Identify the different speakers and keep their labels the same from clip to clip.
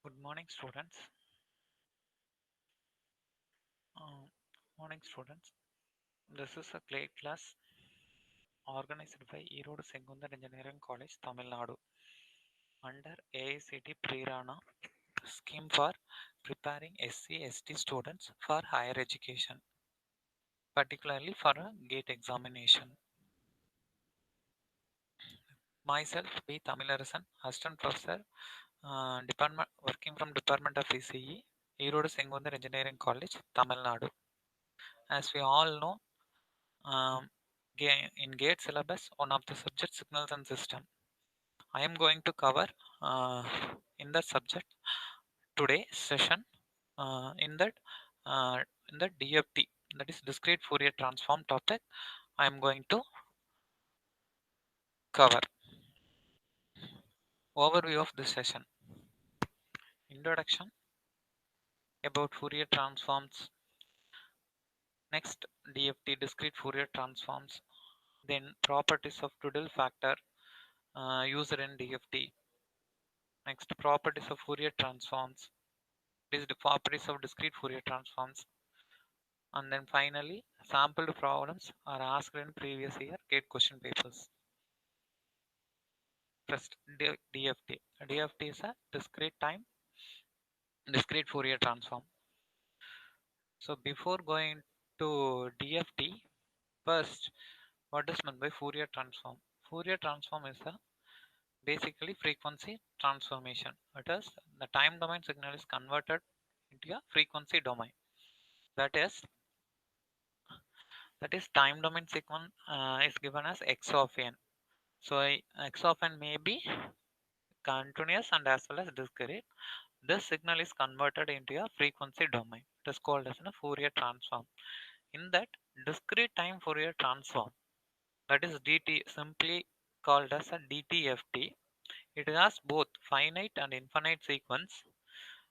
Speaker 1: Good morning, students. Uh, Morning, students. This is a clay class organized by Erode Sengundar Engineering College, Tamil Nadu, under AICT Prerana scheme for preparing SC/ST students for higher education, particularly for a GATE examination. Myself, B. Tamilarasan, Assistant Professor, Department working from Department of ECE, Erode Sengundar Engineering College, Tamil Nadu. As we all know, um, in GATE syllabus, one of the subject signals and system. I am going to cover uh, in that subject today session in that uh, in the DFT, that is discrete Fourier transform topic. I am going to cover overview of this session. Introduction about Fourier transforms. Next, DFT discrete Fourier transforms. Then properties of Tudel factor used in DFT. Next, properties of Fourier transforms. These the properties of discrete Fourier transforms. And then finally, sampled problems are asked in previous year GATE question papers. First, DFT. DFT is a discrete Fourier transform. So before going to DFT, first, what is meant by Fourier transform? Fourier transform is a basically frequency transformation. It is the time domain signal is converted into a frequency domain. That is time domain sequence is given as x of n. So x of n may be continuous and as well as discrete. This signal is converted into a frequency domain. It is called as a Fourier transform. In that discrete time Fourier transform, that is DT, simply called as a DTFT. It has both finite and infinite sequence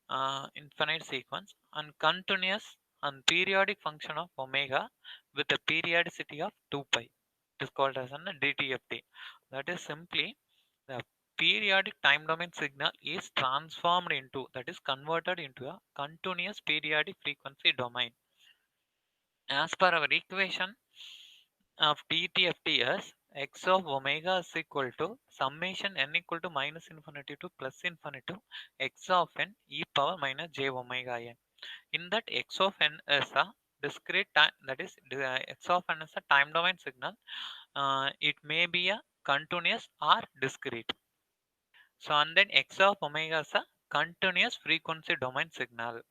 Speaker 1: and continuous and periodic function of omega with a periodicity of 2 pi. It is called as a DTFT. That is simply the periodic time domain signal is transformed into, that is converted into a continuous periodic frequency domain. As per our equation of DTFT is x of omega is equal to summation n equal to minus infinity to plus infinity to x of n e power minus j omega n. In that x of n is a discrete time, that is x of n is a time domain signal. It may be a continuous or discrete. So and then x of omega is a continuous frequency domain signal.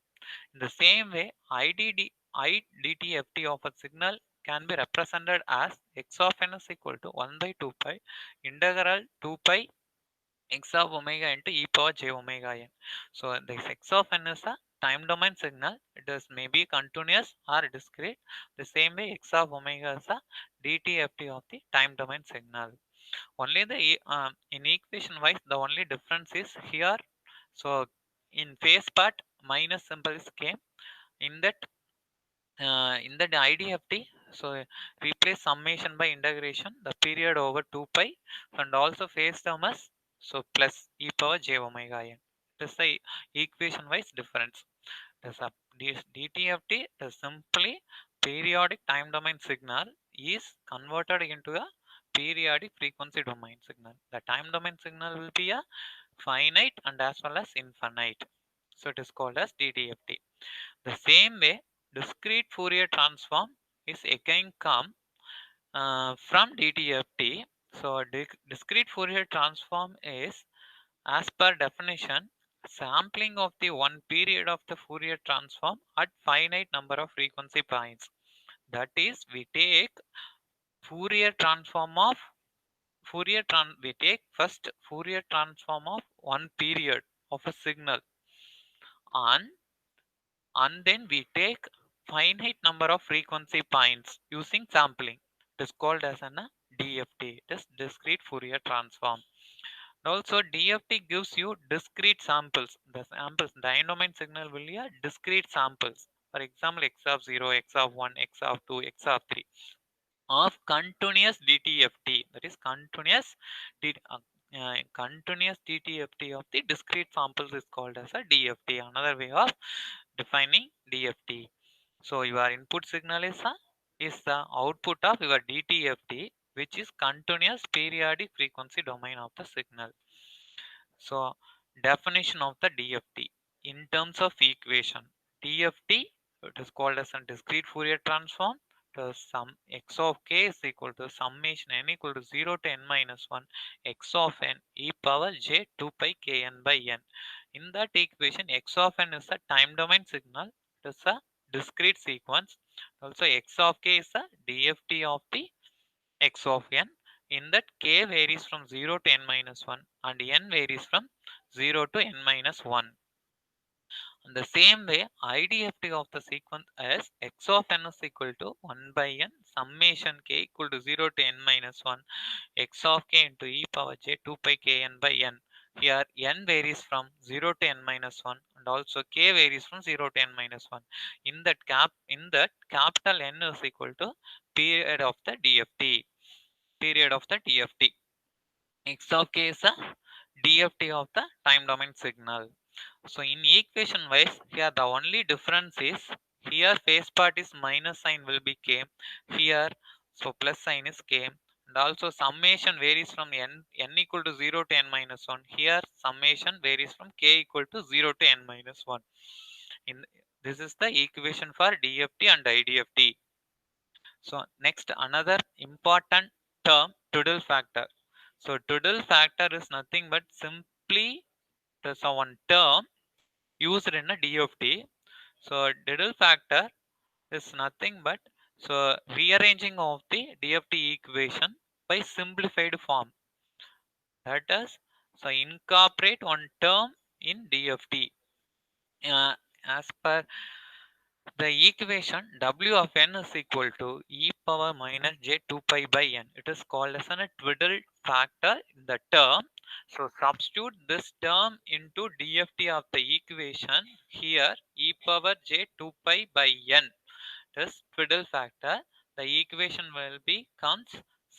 Speaker 1: In the same way, IDTFT of a signal can be represented as x of n is equal to 1 by 2 pi integral 2 pi x of omega into e power j omega n. So this x of n is a time domain signal. It is maybe continuous or discrete. The same way x of omega is a DTFT of the time domain signal. Only the in equation wise the only difference is here. So in phase part minus symbol is came in that IDFT. So replace summation by integration the period over 2 pi and also phase term as so plus e power j omega n. This is the equation wise difference. This DTFT is simply periodic time domain signal is converted into a periodic frequency domain signal. The time domain signal will be a finite and as well as infinite. So it is called as DTFT. The same way, discrete Fourier transform is again come from DTFT. So discrete Fourier transform is, as per definition, sampling of the one period of the Fourier transform at finite number of frequency points. That is, we take Fourier transform of we take first Fourier transform of one period of a signal, and then we take finite number of frequency points using sampling. It is called as an DFT, it is discrete Fourier transform. Also, DFT gives you discrete samples. The samples, the time domain signal will be a discrete samples. For example, x of 0, x of 1, x of 2, x of 3 of continuous DTFT. That is continuous continuous DTFT of the discrete samples is called as a DFT. Another way of defining DFT. So your input signal is the output of your DTFT, which is continuous periodic frequency domain of the signal. So definition of the DFT in terms of equation. DFT, it is called as a discrete Fourier transform. The sum x of k is equal to summation n equal to 0 to n minus 1 x of n e power j 2 pi k n by n. In that equation, x of n is a time domain signal. It is a discrete sequence. Also, x of k is a DFT of the x of n. In that, k varies from 0 to n minus 1 and n varies from 0 to n minus 1. In the same way, IDFT of the sequence is x of n is equal to 1 by n summation k equal to 0 to n minus 1 x of k into e power j 2 pi k n by n. Here n varies from 0 to n minus 1 and also k varies from 0 to n minus 1. In that capital N is equal to period of the DFT. Period of the DFT. X of k is a DFT of the time domain signal. So in equation wise, here the only difference is here phase part is minus sign will be k. Here so plus sign is k. And also summation varies from n equal to 0 to n minus 1. Here summation varies from k equal to 0 to n minus 1. In this is the equation for DFT and IDFT. So next another important term, Tudor factor. So Tudor factor is nothing but simply there's a one term used in a DFT. So Tudor factor is nothing but so rearranging of the DFT equation by simplified form. That is, so incorporate one term in DFT. As per the equation, W of n is equal to e power minus j 2 pi by n. It is called as a twiddle factor in the term. So substitute this term into DFT of the equation. Here e power j 2 pi by n is twiddle factor. The equation will be comes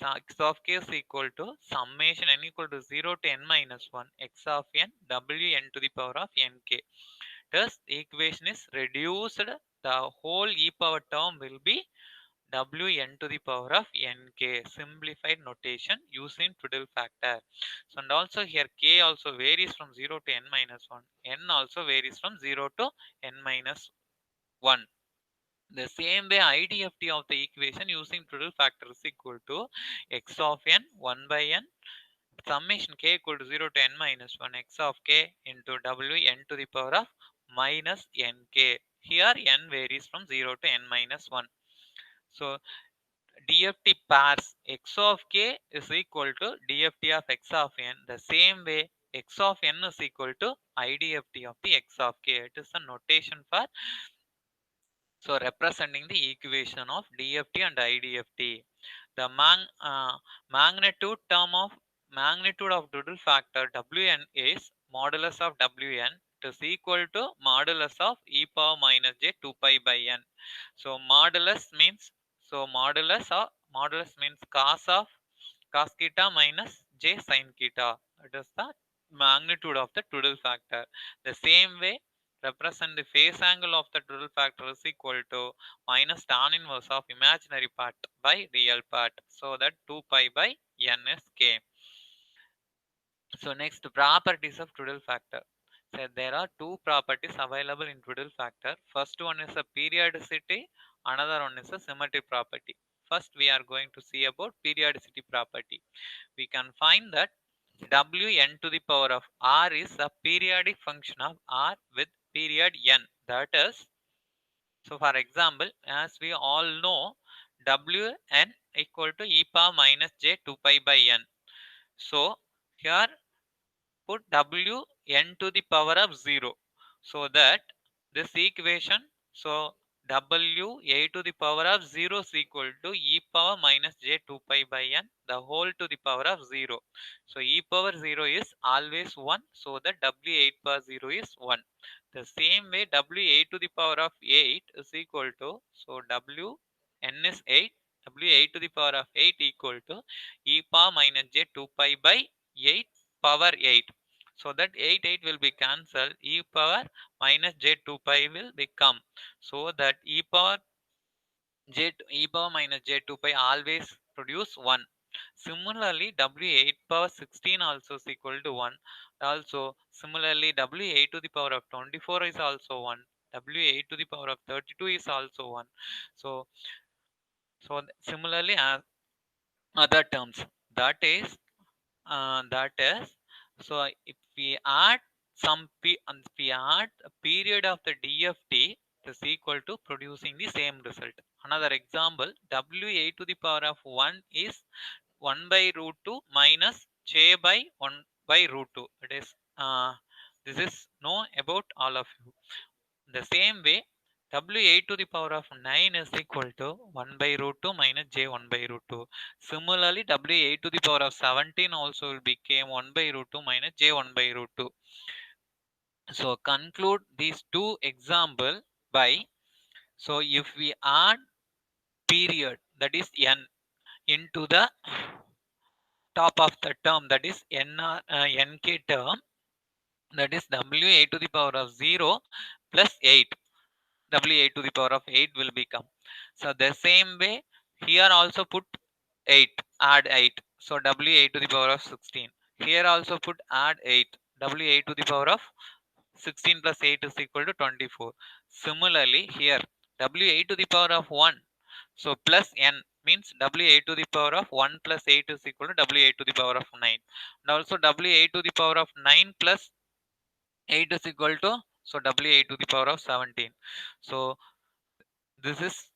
Speaker 1: x of k is equal to summation n equal to 0 to n minus 1 x of n w n to the power of nk. Thus, the equation is reduced. The whole e power term will be wn to the power of nk. Simplified notation using Tudor factor. So, and also here k also varies from 0 to n minus 1. N also varies from 0 to n minus 1. The same way, IDFT of the equation using Tudor factor is equal to x of n 1 by n summation k equal to 0 to n minus 1 x of k into w n to the power of minus nk. Here n varies from 0 to n minus 1. So DFT pairs x of k is equal to DFT of x of n. The same way x of n is equal to IDFT of the x of k. It is a notation for so representing the equation of DFT and IDFT. The magnitude of Tudor factor Wn is modulus of Wn. It is equal to modulus of e power minus j 2 pi by n. So modulus means cos theta minus j sin theta. It is the magnitude of the Tudor factor. The same way represent the phase angle of the Tudor factor is equal to minus tan inverse of imaginary part by real part. So that 2 pi by n is k. So next properties of Tudor factor. So there are two properties available in Tudor factor. First one is a periodicity, another one is a symmetry property. First we are going to see about periodicity property. We can find that Wn to the power of r is a periodic function of r with period n. That is, so for example, as we all know, Wn equal to e power minus j 2 pi by n. So here put Wn to the power of 0. So that this equation, so Wa to the power of 0 is equal to e power minus j 2 pi by n, the whole to the power of 0. So e power 0 is always 1. So that W8 power 0 is 1. The same way W8 to the power of 8 is equal to, so Wn is 8. W8 to the power of 8 equal to e power minus j 2 pi by 8 power 8. So that 8 will be cancelled. E power minus j 2 pi will become. So that e power minus j 2 pi always produce 1. Similarly, w8 power 16 also is equal to 1. Also, similarly, w8 to the power of 24 is also 1. w8 to the power of 32 is also 1. So, similarly, as other terms, that is so if we add if we add a period of the DFT, is equal to producing the same result. Another example, w8 to the power of 1 is 1 by root 2 minus j by 1 by root 2. It is this is know about all of you. The same way, w8 to the power of 9 is equal to 1 by root 2 minus j 1 by root 2. Similarly, w8 to the power of 17 also will become 1 by root 2 minus j 1 by root 2. So conclude these two example by, so if we add period, that is n, into the top of the term, that is nk term, that is w8 to the power of 0 plus 8, w8 to the power of 8 will become. So the same way, here also put 8, add 8, so w8 to the power of 16. Here also put add 8, w8 to the power of 16 plus 8 is equal to 24. Similarly, here w8 to the power of 1, so plus n means w8 to the power of 1 plus 8 is equal to w8 to the power of 9. And also w8 to the power of 9 plus 8 is equal to, so w8 to the power of 17. So this is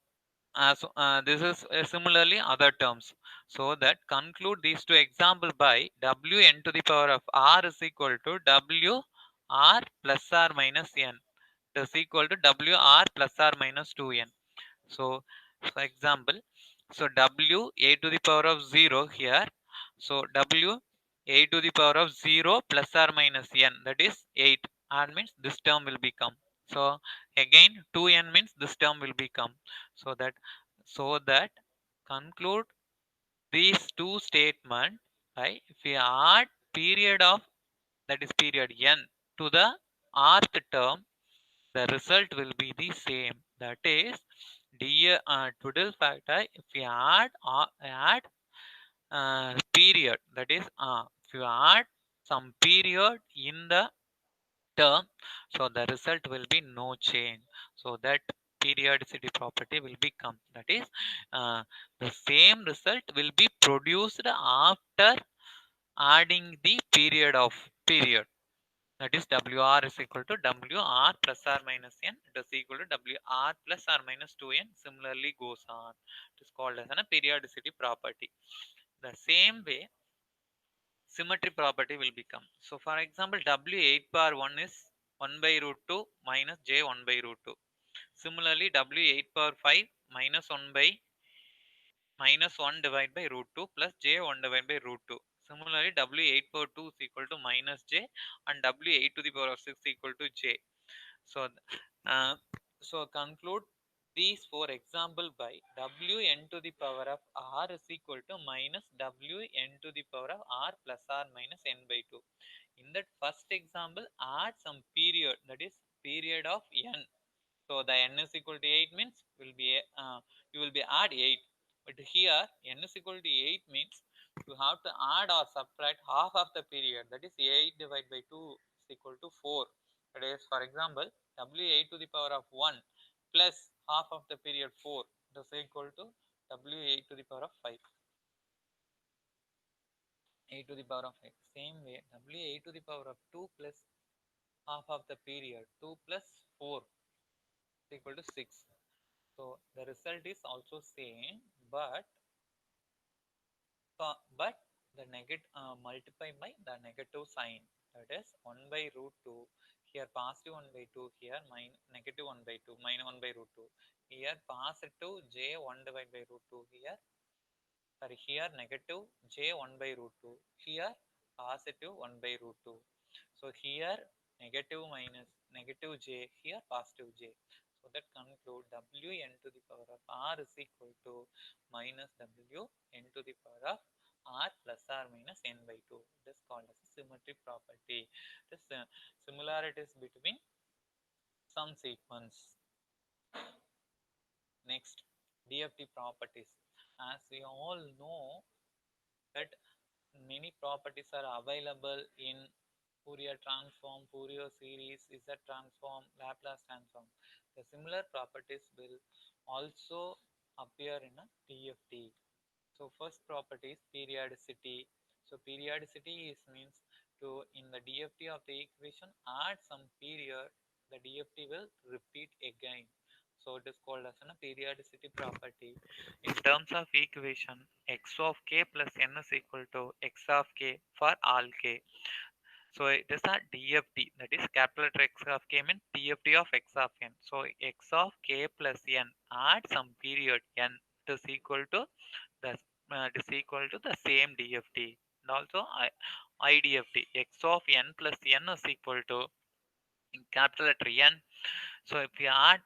Speaker 1: similarly other terms. So that conclude these two example by wn to the power of r is equal to w r plus r minus n, is equal to w r plus r minus 2n. So for example, so w a to the power of 0 here, so w a to the power of 0 plus or minus n, that is 8, and means this term will become. So again 2n means this term will become. So that conclude these two statements, right? If we add period of, that is period n, to the rth term, the result will be the same. That is total factor. If we add period, that is if you add some period in the term, so the result will be no change. So that periodicity property will become, that is the same result will be produced after adding the period of period, that is wr is equal to wr plus r minus n, it is equal to wr plus r minus 2n, similarly goes on. It is called as a periodicity property. The same way, symmetry property will become. So for example, w8 bar 1 is 1 by root 2 minus j 1 by root 2. Similarly, w8 power 5 minus 1 by minus 1 divided by root 2 plus j 1 divided by root 2. Similarly, w8 power 2 is equal to minus j, and w8 to the power of 6 equal to j. So uh, so conclude these four example by wn to the power of r is equal to minus wn to the power of r plus r minus n by 2. In that first example, add some period, that is period of n. So the n is equal to 8 means will be you will be add 8. But here n is equal to 8 means you have to add or subtract half of the period, that is 8 divided by 2 is equal to 4. That is, for example, w8 to the power of 1 plus half of the period 4, is equal to w8 to the power of 5. 8 to the power of 5. Same way, w8 to the power of 2 plus half of the period 2 plus 4 is equal to 6. So the result is also same, but but the negative multiply by the negative sign, that is 1 by root 2, here positive 1 by 2, here negative 1 by 2, minus 1 by root 2, here positive j 1 divided by root 2, here negative j 1 by root 2, here positive 1 by root 2. So here negative minus negative j, here positive j. So that conclude wn to the power of r is equal to minus wn to the power of r plus or minus n by 2. It is called as a symmetry property. It is similarities between some sequence. Next, DFT properties. As we all know that many properties are available in Fourier transform, Fourier series, Z transform, Laplace transform. The similar properties will also appear in a DFT. So first property is periodicity. So periodicity is means to in the DFT of the equation add some period, the DFT will repeat again. So it is called as a periodicity property. In terms of equation, x of k plus n is equal to x of k for all k. So it is a DFT, that is capital letter X of k means DFT of x of n. So x of k plus n add some period n, it is equal to the same DFT. And also IDFT, x of n plus n is equal to in capital letter N. So if you add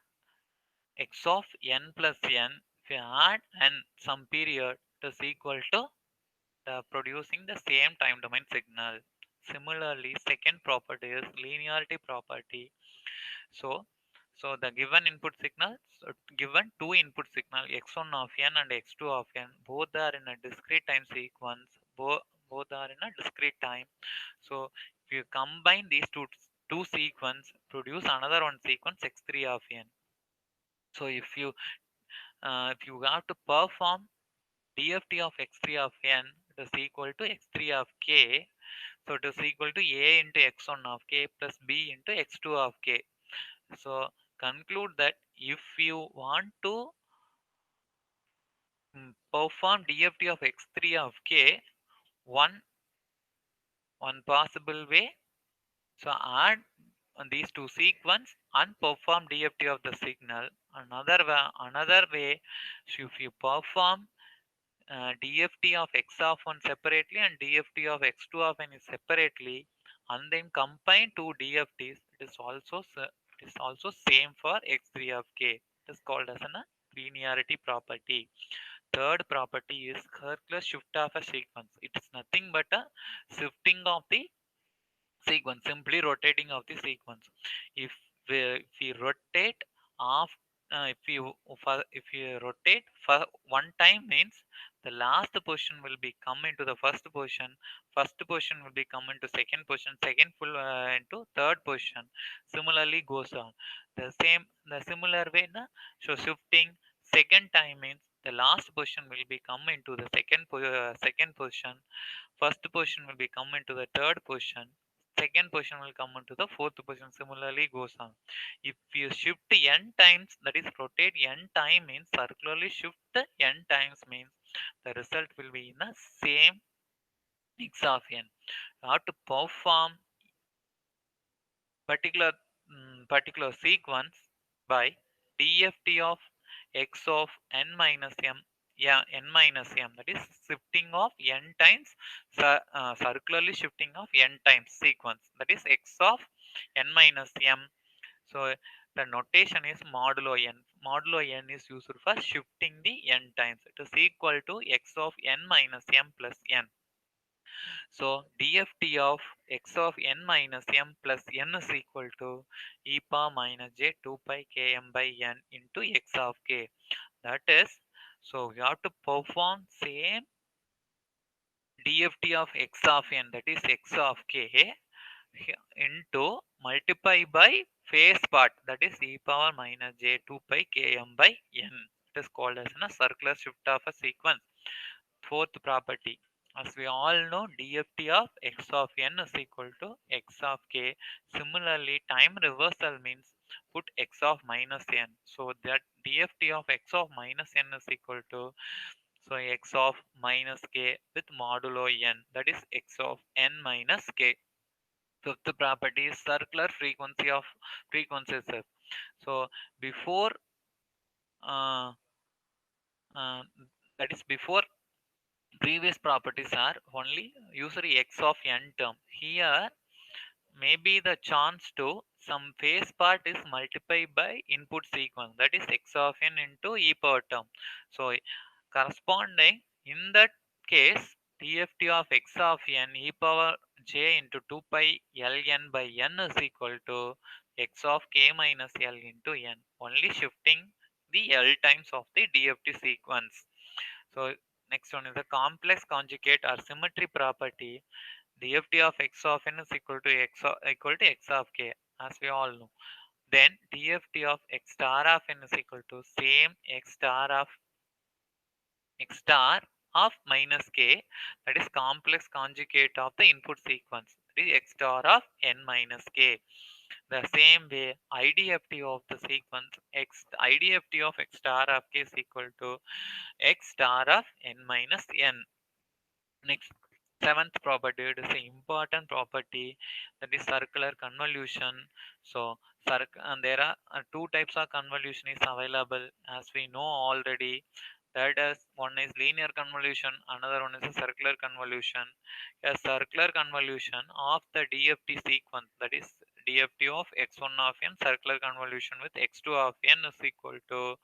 Speaker 1: x of n plus n, if you add n some period, it is equal to producing the same time domain signal. Similarly, second property is linearity property. So, so the given input signal, so given two input signal x1 of n and x2 of n, both are in a discrete time sequence. Both are in a discrete time. So, if you combine these two sequence, produce another one sequence x3 of n. So, if you have to perform DFT of x3 of n, it is equal to x3 of k. So it is equal to a into x1 of k plus b into x2 of k. So conclude that if you want to perform DFT of x3 of k, one one possible way, so add these two sequence and perform DFT of the signal. Another way, so if you perform DFT of x of 1 separately and DFT of x2 of n is separately, and then combine two DFTs, it is also same for x3 of k. It is called as a linearity property. Third property is Hercules shift of a sequence. It is nothing but a shifting of the sequence, simply rotating of the sequence. If we rotate off if you rotate for one time means the last position will be come into the first position will be come into second position, second full into third position, similarly goes on the similar way na? So shifting second time means the last position will be come into the second position, first position will be come into the third position, second position will come into the fourth position, similarly goes on. If you shift n times, that is rotate n time means circularly shift n times means the result will be in the same x of n. You have to perform particular particular sequence by DFT of x of n minus m, yeah, n minus m, that is shifting of n times, circularly shifting of n times sequence, that is x of n minus m. So the notation is modulo n. Modulo n is used for shifting the n times. It is equal to x of n minus m plus n. So DFT of x of n minus m plus n is equal to e power minus j 2 pi km by n into x of k. That is, so we have to perform same DFT of x of n, that is x of k, into multiply by phase part, that is e power minus j 2 pi km by n. It is called as a circular shift of a sequence. Fourth property, as we all know, DFT of x of n is equal to x of k. Similarly, time reversal means put x of minus n. So that DFT of x of minus n is equal to, so x of minus k with modulo n, that is x of n minus k. Fifth property is circular frequencies. So before uh, uh, that is before previous properties are only usually x of n term. Here maybe the chance to some phase part is multiplied by input sequence, that is x of n into e power term. So corresponding in that case dft of x of n e power j into 2 pi ln by n is equal to x of k minus l into n. Only shifting the l times of the dft sequence. So next one is the complex conjugate or symmetry property. dft of x of n is equal to x of k, as we all know. Then dft of x star of n is equal to same x star of minus k, that is complex conjugate of the input sequence, that is x star of n minus k. The same way idft of the sequence idft of x star of k is equal to x star of n minus n. Next, seventh property, it is an important property, that is circular convolution. So and there are two types of convolution is available, as we know already. That is, one is linear convolution, another one is a circular convolution. A circular convolution of the dft sequence, that is dft of x1 of n circular convolution with x2 of n is equal to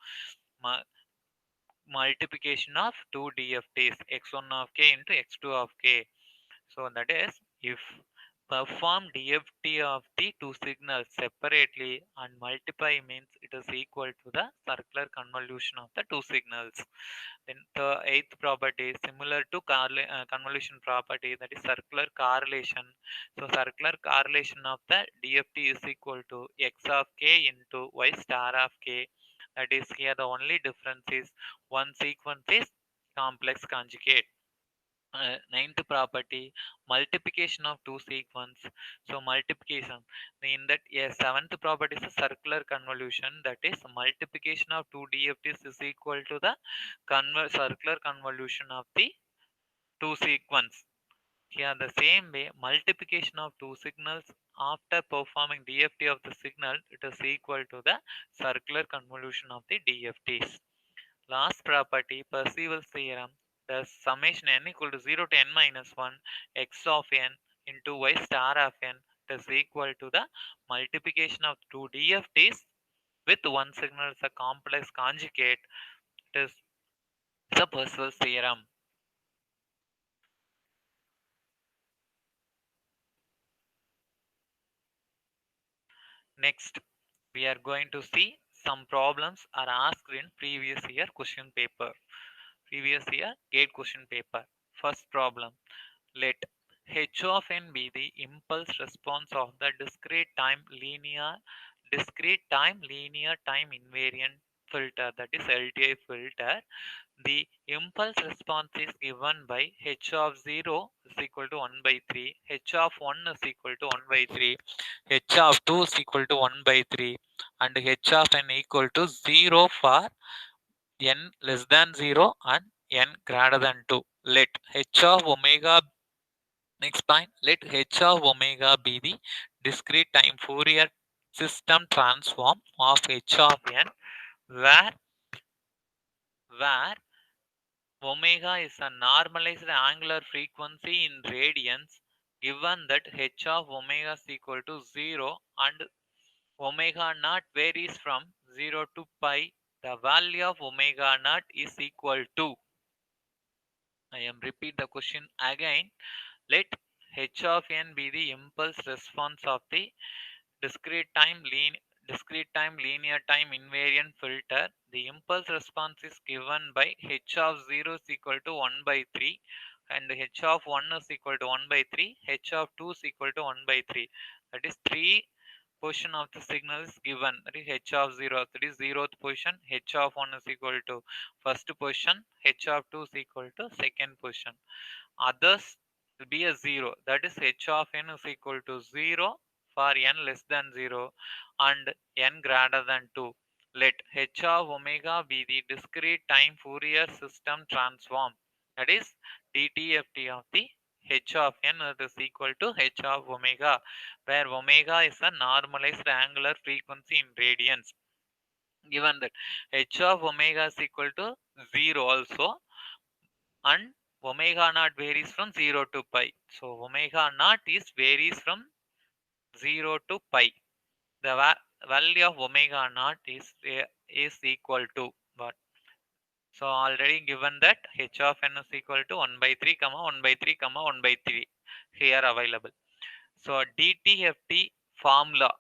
Speaker 1: multiplication of two DFTs, x1 of k into x2 of k. So that is, if perform DFT of the two signals separately and multiply means it is equal to the circular convolution of the two signals. Then the eighth property is similar to convolution property, that is circular correlation. So circular correlation of the DFT is equal to x of k into y star of k. That is, here the only difference is one sequence is complex conjugate. Ninth property, multiplication of two sequence. So multiplication, in that, seventh property is a circular convolution, that is multiplication of two DFTs is equal to the circular convolution of the two sequence. Here the same way, multiplication of two signals after performing DFT of the signal, it is equal to the circular convolution of the DFTs. Last property, Percival's theorem, the summation n equal to 0 to n minus 1 x of n into y star of n is equal to the multiplication of two DFTs with one signal as a complex conjugate. It is the Percival's theorem. Next, we are going to see some problems are asked in previous year question paper. Previous year gate question paper. First problem. Let h of n be the impulse response of the discrete time linear time invariant filter, that is LTI filter. The impulse response is given by h of 0 is equal to 1 by 3, h of 1 is equal to 1 by 3, h of 2 is equal to 1 by 3, and h of n equal to 0 for n less than 0 and n greater than 2. Let h of omega, next point, let h of omega be the discrete time Fourier system transform of h of n, where where omega is a normalized angular frequency in radians, given that h of omega is equal to 0 and omega naught varies from 0 to pi. The value of omega naught is equal to, I am repeat the question again. Let h of n be the impulse response of the discrete time linear time invariant filter. The impulse response is given by h of 0 is equal to 1 by 3, and h of 1 is equal to 1 by 3, h of 2 is equal to 1 by 3. That is, three position of the signal is given, that is h of 0, that is zeroth position, h of 1 is equal to first position, h of 2 is equal to second position. Others will be a 0, that is h of n is equal to 0 for n less than 0 and n greater than 2. Let h of omega be the discrete time Fourier system transform, that is DTFT of the h of n is equal to h of omega, where omega is a normalized angular frequency in radians. Given that h of omega is equal to 0 also, and omega naught varies from 0 to pi. So omega naught is varies from 0 to pi. The value of omega naught is equal to what? So already given that h of n is equal to 1 by 3 comma 1 by 3 comma 1 by 3 here available. So DTFT formula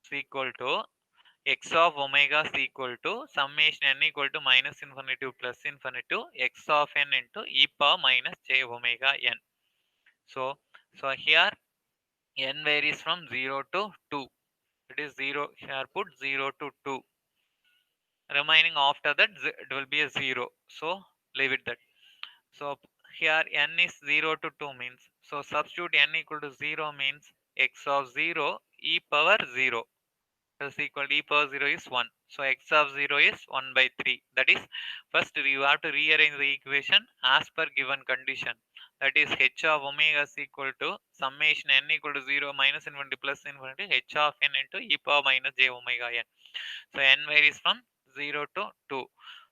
Speaker 1: is equal to x of omega is equal to summation n equal to minus infinity to plus infinity to x of n into e power minus j omega n. So here n varies from 0 to 2. It is 0. Here put 0 to 2. Remaining after that it will be a 0. So leave it that. So here n is 0 to 2 means. So substitute n equal to 0 means x of 0 e power 0 is equal to e power 0 is 1. So x of 0 is 1 by 3. That is, first you have to rearrange the equation as per given condition. That is h of omega is equal to summation n equal to 0 minus infinity plus infinity h of n into e power minus j omega n. So n varies from 0 to 2.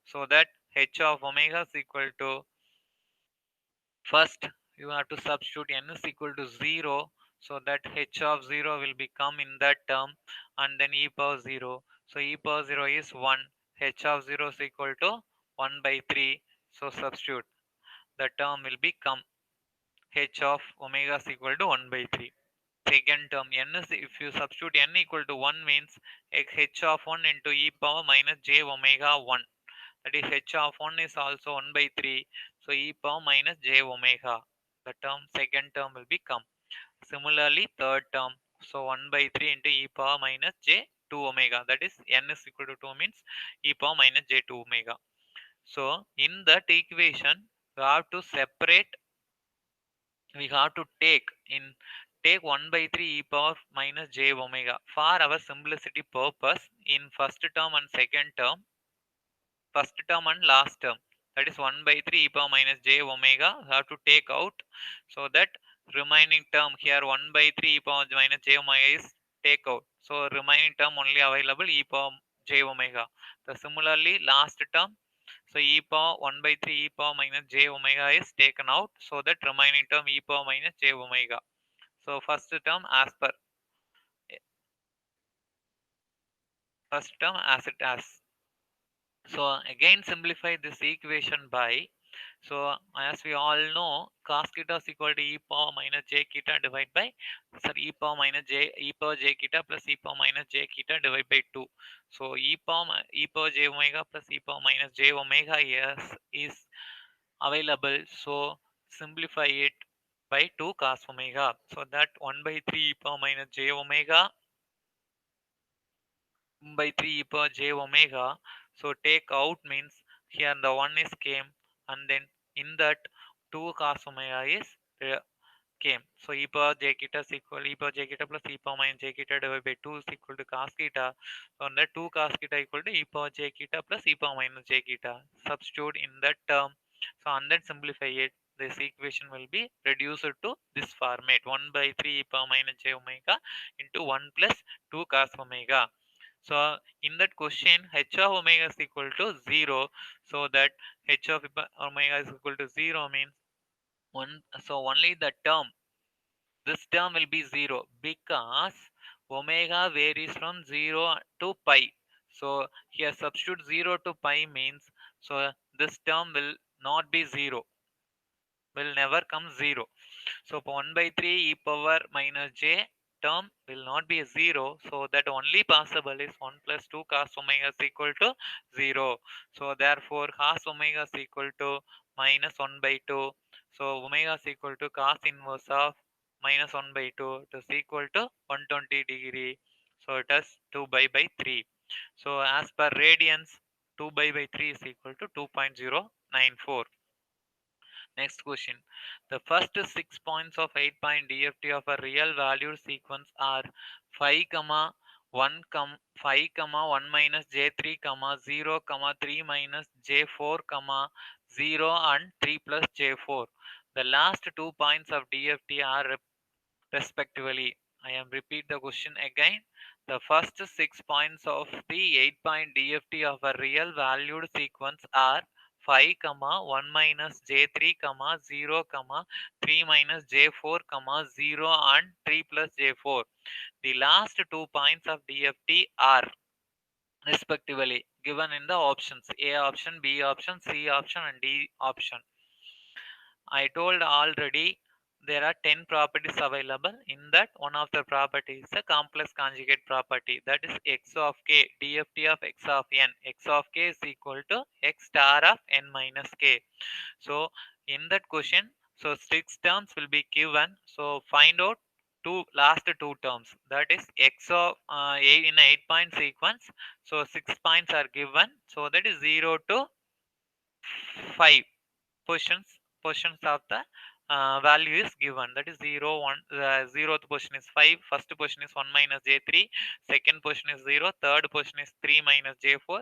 Speaker 1: So that h of omega is equal to, first you have to substitute n is equal to 0, so that h of 0 will become in that term, and then e power 0. So e power 0 is 1. H of 0 is equal to 1 by 3. So substitute. The term will become h of omega is equal to 1 by 3. Second term, n is, if you substitute n equal to 1 means h of 1 into e power minus j omega 1. That is h of 1 is also 1 by 3. So e power minus j omega. The term, second term will become. Similarly, third term. So 1 by 3 into e power minus j 2 omega. That is n is equal to 2 means e power minus j 2 omega. So in that equation, we have to separate, we have to take 1 by 3 e power minus j omega for our simplicity purpose in first term and second term, first term and last term. That is 1 by 3 e power minus j omega have to take out, so that remaining term here 1 by 3 e power minus j omega is take out. So remaining term only available e power j omega. So similarly last term, so e power 1 by 3 e power minus j omega is taken out, so that remaining term e power minus j omega. So first term as per, first term as it as. So again simplify this equation by, so as we all know, cos theta is equal to e power minus j theta divided by, sorry, e power minus j, e power j theta plus e power minus j theta divided by 2. So e power j omega plus e power minus j omega is available. So simplify it by 2 cos omega. So that 1 by 3 e power minus j omega by 3 e power j omega. So take out means here the 1 is came, and then in that 2 cos omega is came. So e power j theta is equal e power j theta plus e power minus j theta divided by 2 is equal to cos theta. So on that 2 cos theta equal to e power j theta plus e power minus j theta. Substitute in that term. So and then simplify it. This equation will be reduced to this format: 1 by 3 e power minus j omega into 1 plus 2 cos omega. So in that question, h of omega is equal to 0. So that h of omega is equal to 0 means one. So only the term, this term will be 0 because omega varies from 0 to pi. So here substitute 0 to pi means, so this term will not be 0, will never come 0. So 1 by 3 e power minus j term will not be 0. So that only possible is 1 plus 2 cos omega is equal to 0. So therefore cos omega is equal to minus 1 by 2. So omega is equal to cos inverse of minus 1 by 2. It is equal to 120 degree. So it is 2 by 3. So as per radians, 2 by 3 is equal to 2.094. Next question. The first 6 points of 8-point DFT of a real valued sequence are 5, 1, 5, 1 minus J3, 0, 3 minus J4, 0 and 3 plus J4. The last 2 points of DFT are respectively. I am repeat the question again. The first 6 points of the 8-point DFT of a real valued sequence are 5, 1 minus J3, 0, 3 minus J4, 0 and 3 plus J4. The last 2 points of DFT are respectively given in the options: A option, B option, C option, and D option. I told already there are 10 properties available. In that, one of the properties is a complex conjugate property, that is x of k, dft of x of n. X of k is equal to x star of n minus k. So in that question, so 6 terms will be given. So find out last two terms, that is x of 8 in a 8 point sequence. So 6 points are given, so that is 0 to 5 positions of the value is given, that is 0 1. Zeroth position is 5, first position is 1 minus j3, second position is 0, third position is 3 minus j4,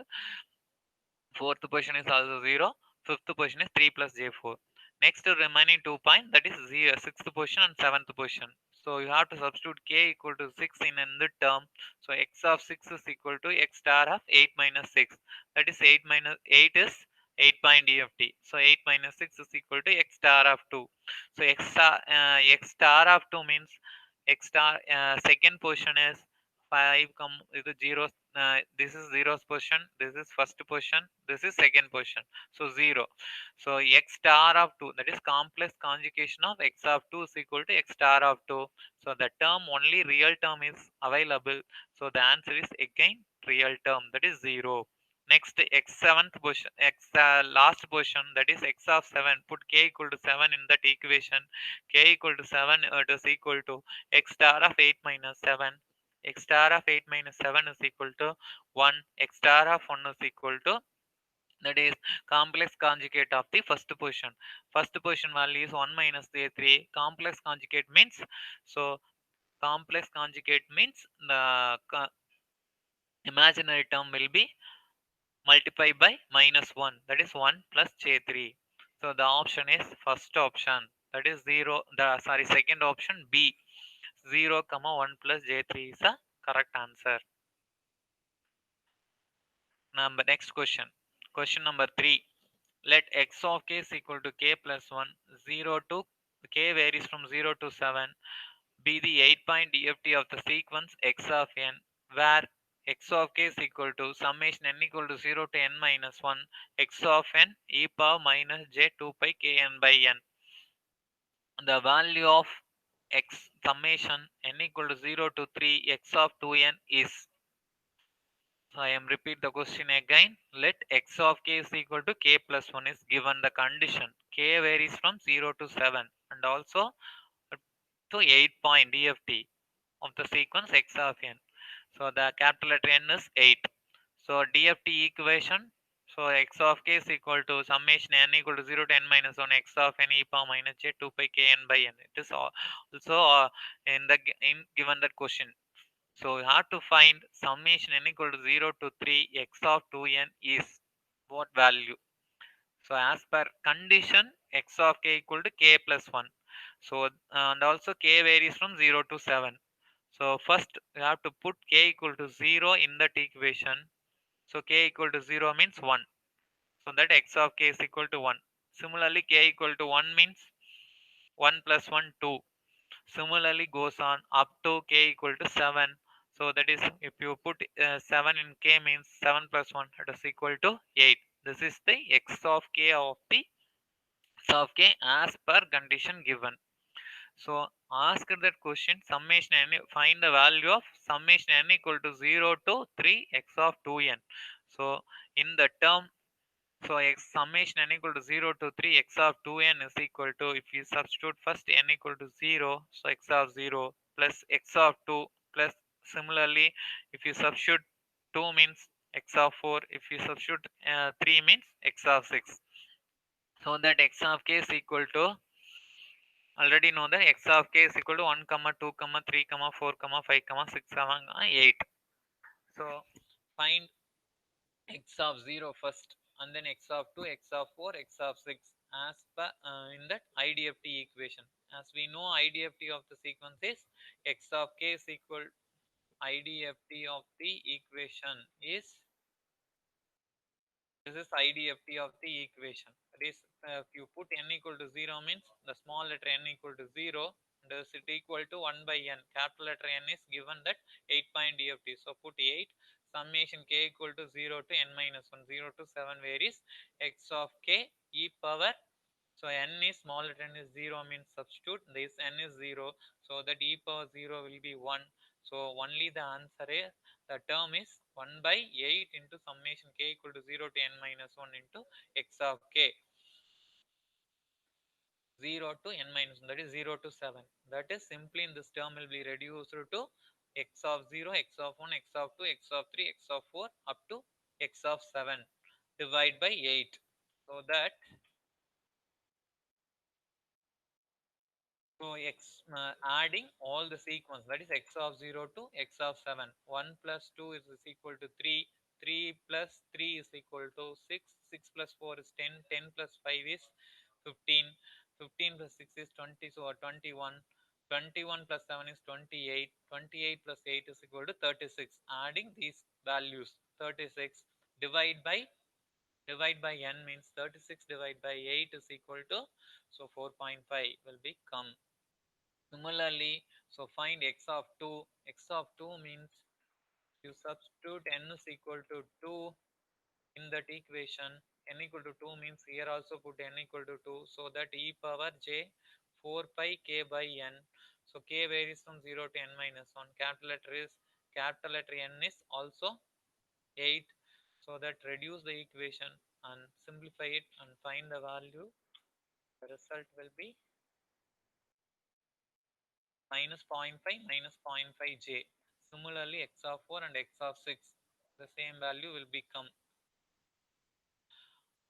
Speaker 1: fourth position is also 0, fifth position is 3 plus j4. Next remaining 2 points, that is 0, sixth position and seventh position. So you have to substitute k equal to 6 in another term. So x of 6 is equal to x star of 8 minus 6. That is 8 minus 8 is 8 point dft. So 8 minus 6 is equal to x star of 2. So x star of 2 means x star second position is 5 come is the 0. This is zeroth position, this is first position, this is second position, so 0. So x star of 2, that is complex conjugation of x of 2 is equal to x star of 2. So the term, only real term is available, so the answer is again real term, that is 0. Next, x seventh position, x last position, that is x of 7. Put k equal to 7 in that equation. K equal to 7, it is equal to x star of 8 minus 7. X star of 8 minus 7 is equal to 1. X star of 1 is equal to, that is complex conjugate of the first position. First position value is 1 minus j3. Complex conjugate means, so complex conjugate means the imaginary term will be multiplied by minus 1, that is 1 plus j3. So the option is first option, that is 0. The second option B, 0 comma 1 plus j3 is the correct answer. Next question. Question number 3. Let x of k is equal to k plus 1, 0 to k varies from 0 to 7, be the 8-point DFT of the sequence x of n, where x of k is equal to summation n equal to 0 to n minus 1, x of n e power minus j 2 pi k n by n. The value of x summation n equal to 0 to 3 x of 2n is. So I am repeat the question again. Let x of k is equal to k plus 1 is given the condition. K varies from 0 to 7 and also to 8-point DFT of the sequence x of n. So the capital letter N is 8. So DFT equation. So x of k is equal to summation n equal to 0 to n minus 1 x of n e power minus j 2 pi k n by n. It is also in given that question. So we have to find summation n equal to 0 to 3 x of 2n is what value. So as per condition, x of k equal to k plus 1. So and also k varies from 0 to 7. So first we have to put k equal to 0 in that equation. So k equal to 0 means 1. So that x of k is equal to 1. Similarly, k equal to 1 means 1 plus 1 2. Similarly goes on up to k equal to 7. So that is, if you put 7 in k means 7 plus 1, it is equal to 8. This is the x of k of the x of k as per condition given. So ask that question, summation n, find the value of summation n equal to 0 to 3 x of 2n. So in the term, so x summation n equal to 0 to 3 x of 2n is equal to, if you substitute first n equal to 0, so x of 0 plus x of 2 plus, similarly if you substitute 2 means x of 4, if you substitute 3 means x of 6. So that x of k is equal to, already know that x of k is equal to 1 comma 2 comma 3 comma 4 comma 5 comma 6 7 8. So find x of 0 first, and then x of 2, x of 4, x of 6 as per in that IDFT equation. As we know, IDFT of the sequence is x of k is equal, IDFT of the equation is, this is IDFT of the equation. That is, if you put n equal to 0 means the small letter n equal to 0, and is it equal to 1 by n. Capital letter N is given that 8-point DFT. So put 8. summation k equal to 0 to n minus 1, 0 to 7, where is x of k e power. So n is smaller than is 0 means substitute this n is 0, so that e power 0 will be 1. So only the answer is, the term is 1 by 8 into summation k equal to 0 to n minus 1 into x of k, 0 to n minus 1, that is 0 to 7. That is simply in this term will be reduced to x of 0, x of 1, x of 2, x of 3, x of 4 up to x of 7 divide by 8. So that so x adding all the sequence, that is x of 0 to x of 7. 1 plus 2 is equal to 3. 3 plus 3 is equal to 6. 6 plus 4 is 10. 10 plus 5 is 15. 15 plus 6 is 20, so 21. 21 plus 7 is 28. 28 plus 8 is equal to 36. Adding these values, 36 divide by n means 36 divided by 8 is equal to, so 4.5 will become. Similarly, so find x of 2. X of 2 means you substitute n is equal to 2 in that equation. N equal to 2 means here also put n equal to 2. So that e power j 4 pi k by n. So k varies from 0 to n minus 1. Capital letter n is also 8. So that reduce the equation and simplify it and find the value. The result will be minus 0.5 minus 0.5 j. Similarly, x of 4 and x of 6, the same value will become.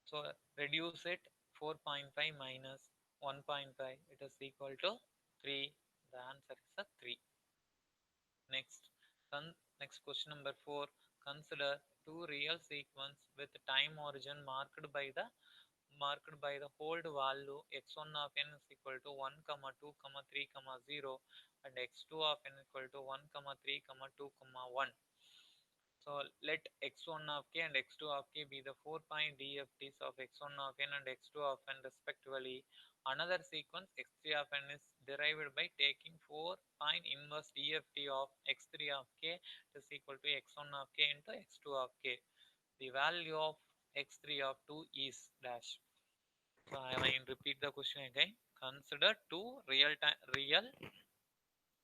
Speaker 1: So reduce it, 4.5 minus 1.5, it is equal to 3. The answer is a 3. Next, next question number 4. Consider two real sequence with time origin marked by the hold value x1 of n is equal to 1 comma 2 comma 3 comma 0 and x2 of n equal to 1 comma 3 comma 2 comma 1. So let x1 of k and x2 of k be the 4-point DFTs of x1 of n and x2 of n respectively. Another sequence x3 of n is derived by taking 4-point inverse DFT of x3 of k is equal to x1 of k into x2 of k. The value of x3 of 2 is dash. So I will repeat the question again. Consider two real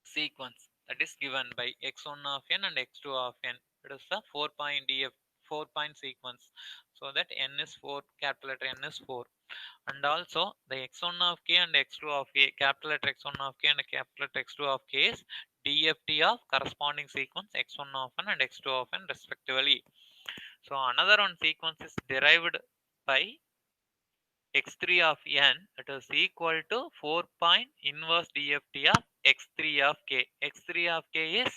Speaker 1: sequence that is given by x1 of n and x2 of n. It is a 4-point sequence. So that n is 4, capital letter n is 4. And also the x1 of k and x2 of k, capital letter x1 of k and capital letter x2 of k is DFT of corresponding sequence x1 of n and x2 of n respectively. So another one sequence is derived by x3 of n, it is equal to 4-point inverse DFT of x3 of k. X3 of k is,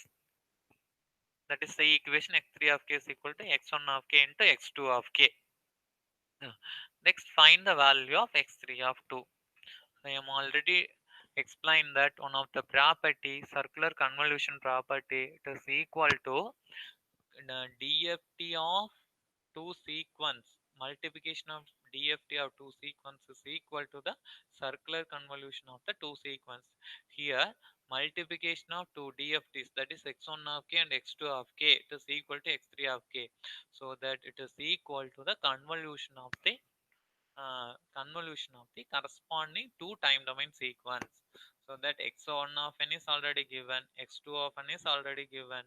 Speaker 1: that is the equation, x3 of k is equal to x1 of k into x2 of k. Next, find the value of x3 of 2. I am already explained that one of the property, circular convolution property, it is equal to the DFT of two sequence, multiplication of DFT of two sequence is equal to the circular convolution of the two sequence. Here multiplication of two DFTs, that is x1 of k and x2 of k, it is equal to x3 of k, so that it is equal to the convolution of the corresponding two time domain sequence. So that x1 of n is already given, x2 of n is already given.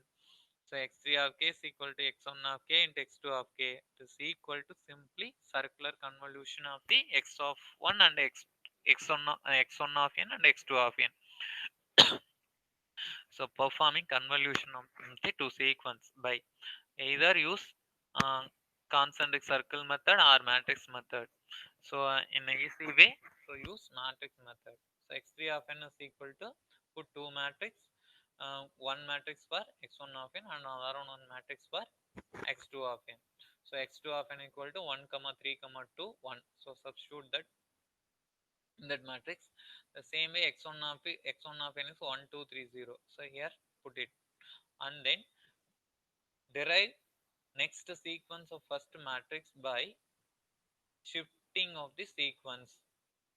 Speaker 1: So x3 of k is equal to x1 of k into x2 of k. It is equal to simply circular convolution of the x of 1 and x1 of n and x2 of n. So performing convolution of the two sequence by either use uh, concentric circle method or matrix method. So in an easy way, so use matrix method. So x3 of n is equal to, put two matrix, one matrix for x1 of n and another one matrix for x2 of n. So x2 of n equal to 1 comma 3 comma 2 1. So substitute that in that matrix. The same way x1 of n is 1 2 3 0. So here put it and then derive next sequence of first matrix by shifting of the sequence,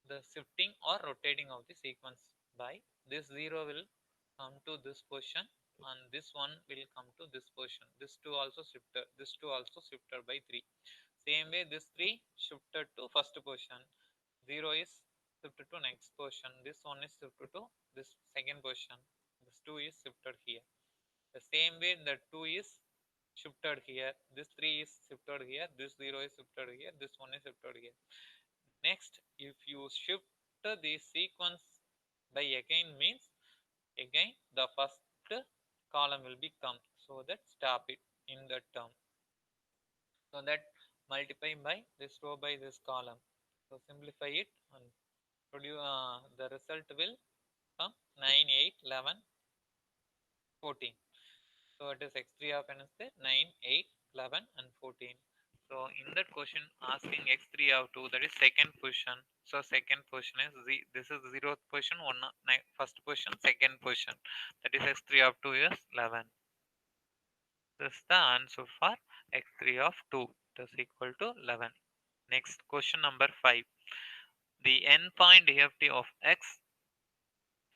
Speaker 1: the shifting or rotating of the sequence by this 0 will come to this position, and this one will come to this position. This 2 also shifted, this 2 also shifted by 3. Same way this 3 shifted to first position, 0 is shifted to next position, this one is shifted to this second position, this 2 is shifted here. The same way the 2 is shifted here, this 3 is shifted here, this 0 is shifted here, this one is shifted here. Next, if you shift the sequence by again means again the first column will become, so that stop it in that term, so that multiply by this row by this column, so simplify it and produce the result will come 9, 8, 11, 14. So it is x3 of n is there 9, 8, 11 and 14. So in that question asking x3 of 2, that is second position. So second position is this is zeroth position, first position, second position. That is x3 of 2 is 11. This is the answer for x3 of 2 is equal to 11. Next question number 5. The endpoint DFT of x,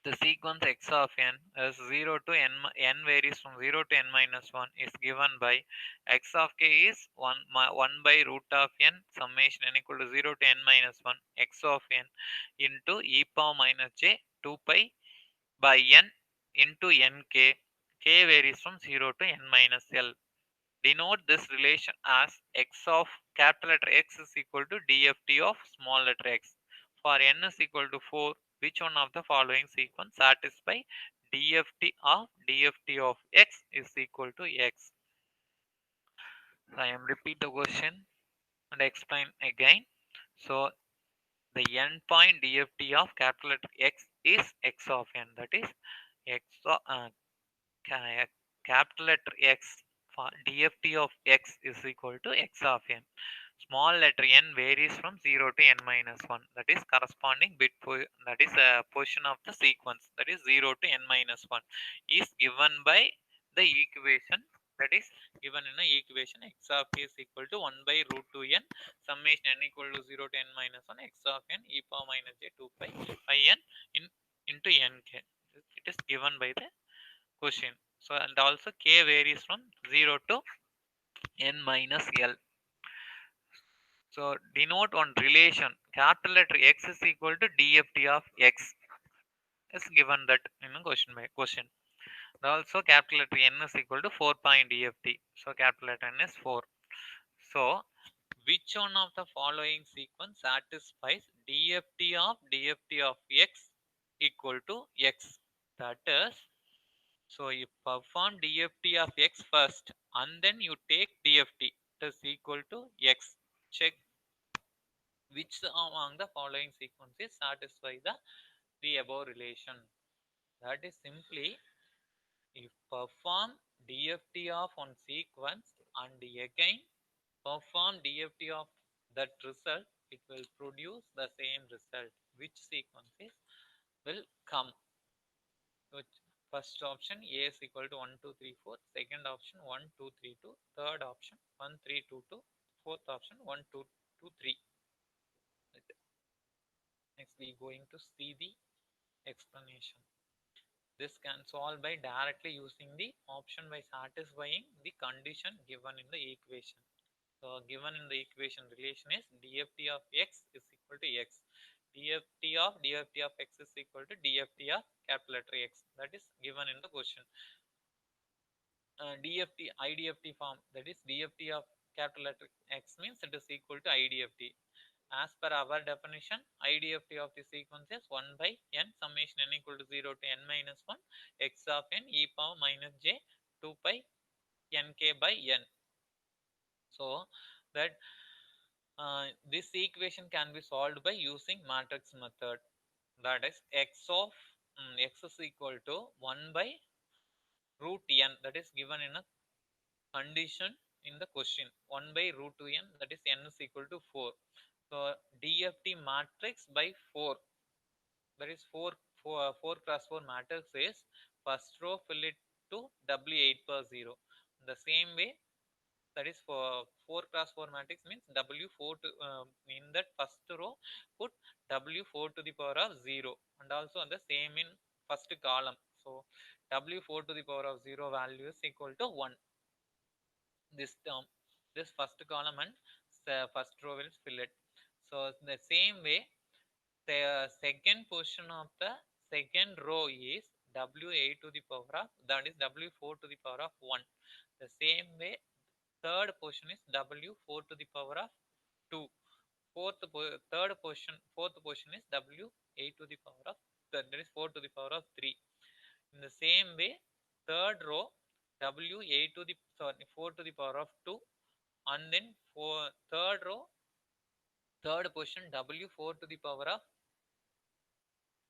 Speaker 1: the sequence x of n is 0 to n varies from 0 to n minus 1 is given by x of k is 1 by root of n summation n equal to 0 to n minus 1 x of n into e power minus j 2 pi by n into nk. K varies from 0 to n minus l. Denote this relation as x of capital letter X is equal to DFT of small letter x. For n is equal to 4, which one of the following sequence satisfy DFT of x is equal to x? So I am repeat the question and explain again. So the endpoint DFT of capital letter X is x of n. That is x of, capital letter X for DFT of x is equal to x of n. Small letter n varies from 0 to n minus 1. That is corresponding bit, that is a portion of the sequence, that is 0 to n minus 1 is given by the equation, that is given in the equation x of k is equal to 1 by root 2 n summation n equal to 0 to n minus 1 x of n e power minus j 2 pi by n in into nk. It is given by the question. So and also k varies from 0 to n minus l. So denote one relation, capital letter X is equal to DFT of X is given that in a question by question. Also capital letter N is equal to 4 point DFT. So capital letter N is 4. So which one of the following sequence satisfies DFT of X equal to X? That is, so you perform DFT of X first and then you take DFT, it is equal to X. Check which among the following sequences satisfy the above relation. That is simply, if perform DFT of one sequence and again perform DFT of that result, it will produce the same result. Which sequences will come? So first option A is equal to 1 2 3 4, second option 1 2 3 2, third option 1 3 2 2, fourth option 1 2 2 3. Next we going to see the explanation. This can solve by directly using the option by satisfying the condition given in the equation. So given in the equation relation is DFT of x is equal to x. DFT of x is equal to DFT of capital letter X. That is given in the question. DFT IDFT form, that is DFT of capital letter X means it is equal to IDFT. As per our definition, IDFT of the sequence is 1 by n summation n equal to 0 to n minus 1 x of n e power minus j 2 pi nk by n. So that this equation can be solved by using matrix method. That is x of x is equal to 1 by root n, that is given in a condition in the question, 1 by root 2n, that is n is equal to 4. So DFT matrix by 4, that is 4 cross 4 matrix is first row fill it to W8 per 0. The same way, that is for 4 cross 4 matrix means W4 to in that first row put W4 to the power of 0 and also the same in first column. So w4 to the power of 0 value is equal to 1. This term, this first column and the first row will fill it. So the same way, the second portion of the second row is w8 to the power of, that is w4 to the power of 1. The same way, third portion is w4 to the power of 2. Fourth portion is w8 to the power of, that is 4 to the power of 3. In the same way, third row w8 to the, sorry, 4 to the power of 2, and then for third row, third portion w4 to the power of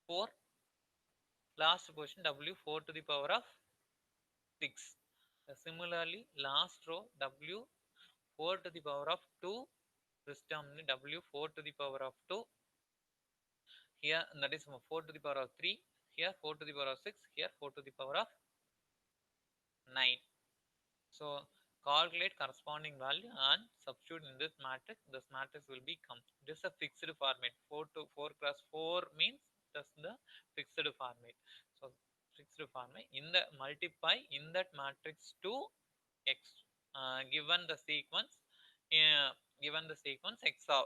Speaker 1: 4, last portion w4 to the power of 6. Similarly, last row w4 to the power of 2, this term w4 to the power of 2, here that is 4 to the power of 3, here 4 to the power of 6, here 4 to the power of 9. So calculate corresponding value and substitute in this matrix. This matrix will become, it is a fixed format. 4 to 4 cross 4 means that's the fixed format. So fixed format in the multiply in that matrix to x, given the sequence, uh,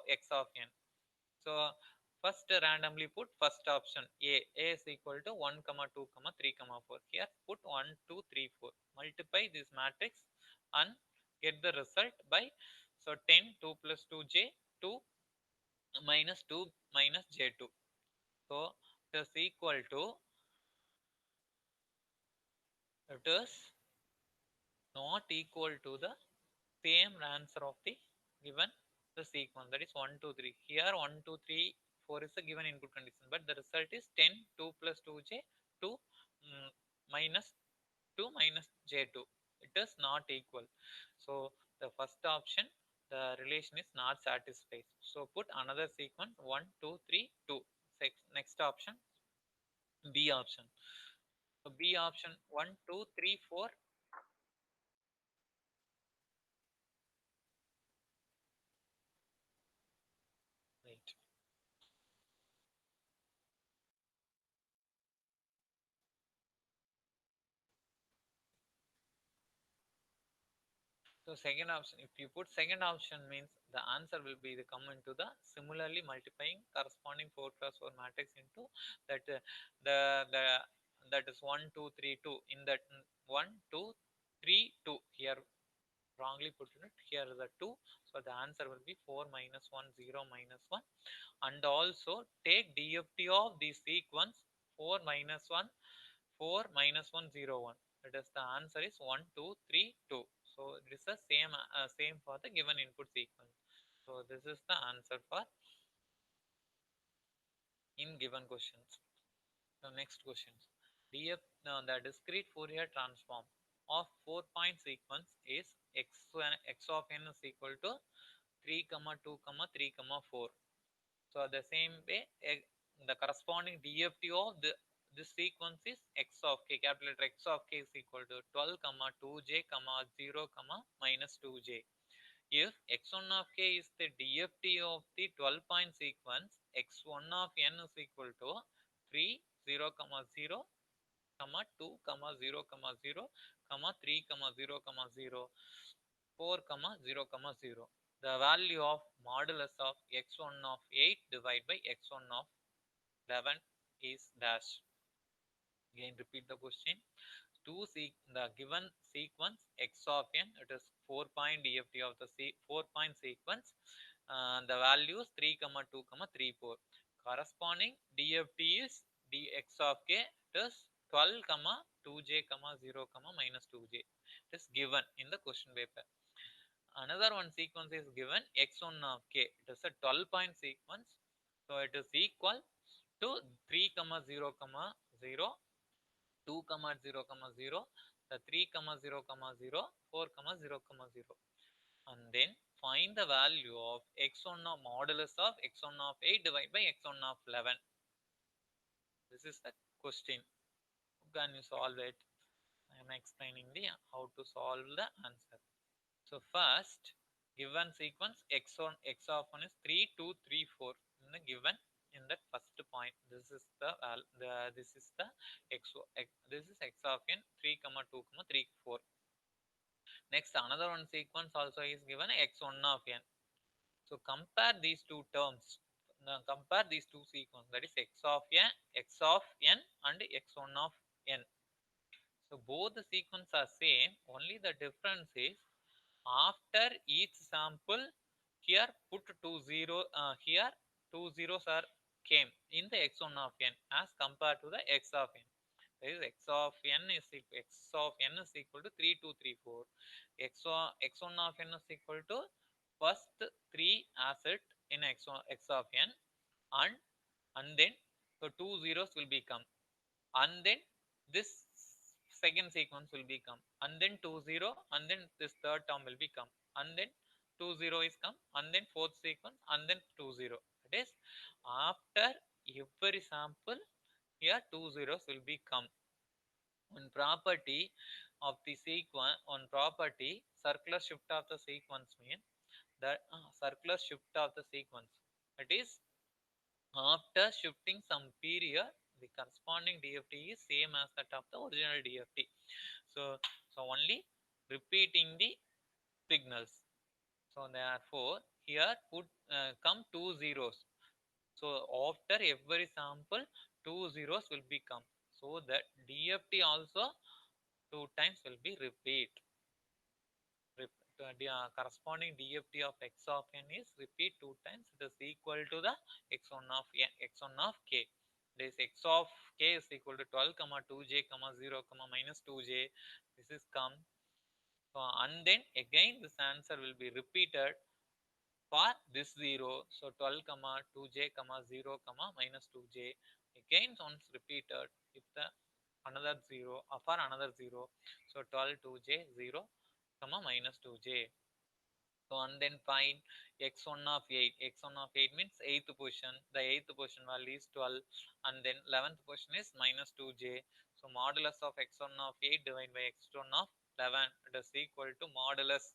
Speaker 1: x of n. So first randomly put first option a is equal to 1 comma 2 comma 3 comma 4. Here put 1 2 3 4, multiply this matrix and get the result by, so 10 2 plus 2j 2 minus 2 minus j2. So it is equal to, it is not equal to the same answer of the given the sequence, that is 1 2 3. Here 1 2 3 4 is the given input condition, but the result is 10 2 plus 2j 2 minus 2 minus j2. It is not equal. So the first option, the relation is not satisfied. So put another sequence 1 2 3 2. Next option, B option. So B option 1 2 3 4. Right. So second option, if you put second option means the answer will be the come into the similarly multiplying corresponding 4 cross 4 matrix into that, the that is 1 2 3 2 in that 1 2 3 2, here wrongly put it, here is a 2. So the answer will be 4 minus 1 0 minus 1, and also take DFT of the sequence 4 minus 1 4 minus 1 0 1. That is, the answer is 1 2 3 2. So it is the same for the given input sequence. So this is the answer for in given questions. So next questions. The discrete Fourier transform of 4-point sequence is x of n is equal to 3 comma 2 comma 3 comma 4. So the same way, the corresponding DFT of the this sequence is x of k, capital letter x of k is equal to 12 comma 2j comma 0 comma minus 2j. If x1 of k is the DFT of the 12-point sequence, x1 of n is equal to 3 0 comma 0 comma 2 comma 0 comma 0 comma 3 comma 0 comma 0 4 comma 0 comma 0. The value of modulus of x1 of 8 divided by x1 of 11 is dash. Again repeat the question. The given sequence x of n, it is 4-point DFT of the 4-point sequence. The value is 3 comma 2 comma 3 4. Corresponding DFT is dx of k, it is 12 comma 2j comma 0 comma minus 2j. It is given in the question paper. Another one sequence is given x1 of k, it is a 12-point sequence. So it is equal to 3 comma 0 comma 0, 2 comma 0 comma 0, the 3 comma 0 comma 0, 4 comma 0 comma 0, and then find the value of x1 of modulus of x1 of 8 divided by x1 of 11. This is the question. Can you solve it? I am explaining the how to solve the answer. So first, given sequence x1 x of 1 is 3 2 3 4 in the given in that first point. This is the this is x of n 3 comma 2 comma 3 4. Next another one sequence also is given x1 of n. So compare these two terms. Now compare these two sequences, that is x of n and x1 of n. So both the sequences are same, only the difference is after each sample here put here two zeros are came in the x1 of n as compared to the x of n. That is x of n is equal to 3 2 3 4. X1 of n is equal to first three asset in x of n, and then so two zeros will become, and then this second sequence will become, and then 2 0, and then this third term will become, and then 2 0 is come, and then fourth sequence, and then 2 0. That is after every sample here two zeros will become. One property of the sequence, one property circular shift of the sequence means that circular shift of the sequence, that is after shifting some period the corresponding DFT is same as that of the original DFT. So only repeating the signals. So therefore here put come two zeros. So after every sample two zeros will become, so that DFT also two times will be repeat. Corresponding DFT of x of n is repeat two times. It is equal to the x1 of n, x1 of k. This x of k is equal to 12 comma 2j comma 0 comma minus 2j. This is come. So and then again this answer will be repeated for this 0. So 12 comma 2j comma 0 comma minus 2j. Again once repeated if the another 0 for another 0. So 12 2j 0 comma minus 2j. So and then find x1 of 8. X1 of 8 means 8th position. The 8th position value is 12, and then 11th position is minus 2j. So modulus of x1 of 8 divided by x1 of 11, it is equal to modulus.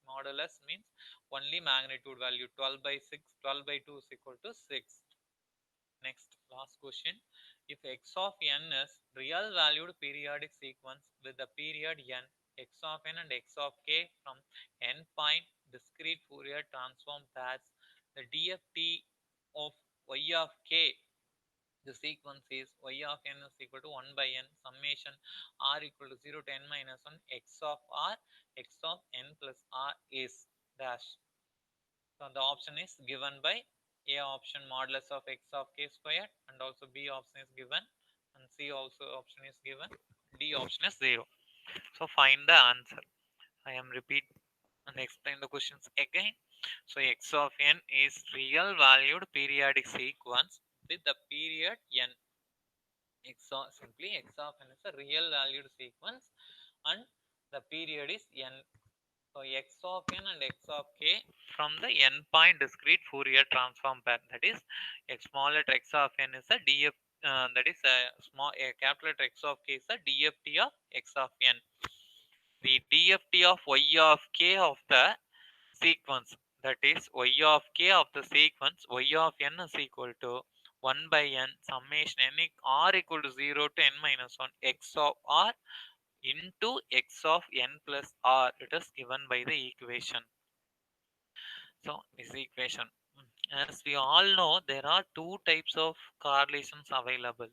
Speaker 1: Modulus means only magnitude value. 12 by 6, 12 by 2 is equal to 6. Next, last question. If x of n is real valued periodic sequence with the period n, x of n and x of k from n point discrete Fourier transform pairs, the DFT of y of k, the sequence is y of n is equal to 1 by n summation r equal to 0 to n minus 1 x of r, x of n plus r is dash. So the option is given by A option modulus of x of k squared, and also B option is given, and C also option is given, D option is 0. So find the answer. I am repeat and explain the questions again. So x of n is real valued periodic sequence with the period n. Simply x of n is a real valued sequence and the period is n. So x of n and x of k from the n point discrete Fourier transform pair, that is x small letter x of n is a DF, that is a capital letter x of k is a DFT of x of n. The DFT of y of k of the sequence, that is y of k of the sequence y of n is equal to 1 by n summation n r equal to 0 to n minus 1 x of r into x of n plus r. It is given by the equation. So this equation, as we all know, there are two types of correlations available.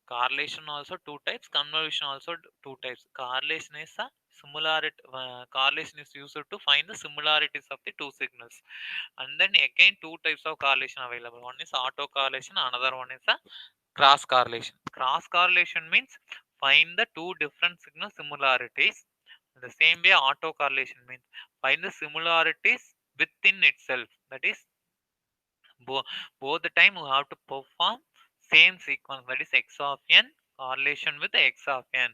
Speaker 1: Correlation also two types, convolution also two types. Correlation is a similarity. Correlation is used to find the similarities of the two signals, and then again two types of correlation available. One is autocorrelation, another one is a cross correlation. Cross correlation means find the two different signal similarities. In the same way, autocorrelation means find the similarities within itself. That is, both the time you have to perform same sequence. That is x of n correlation with x of n.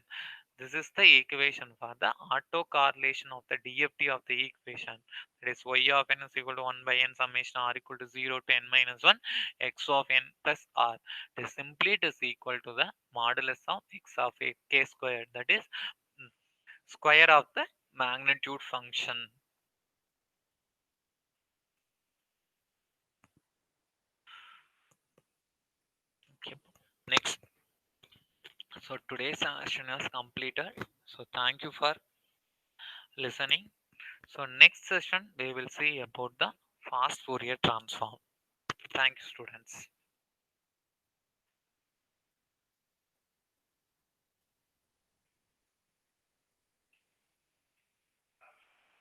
Speaker 1: This is the equation for the autocorrelation of the DFT of the equation. That is y of n is equal to 1 by n summation r equal to 0 to n minus 1 x of n plus r. It is simply it is equal to the modulus of x of a k squared. That is square of the magnitude function. Okay. Next. So today's session is completed. So thank you for listening. So next session we will see about the fast Fourier transform. Thank you, students.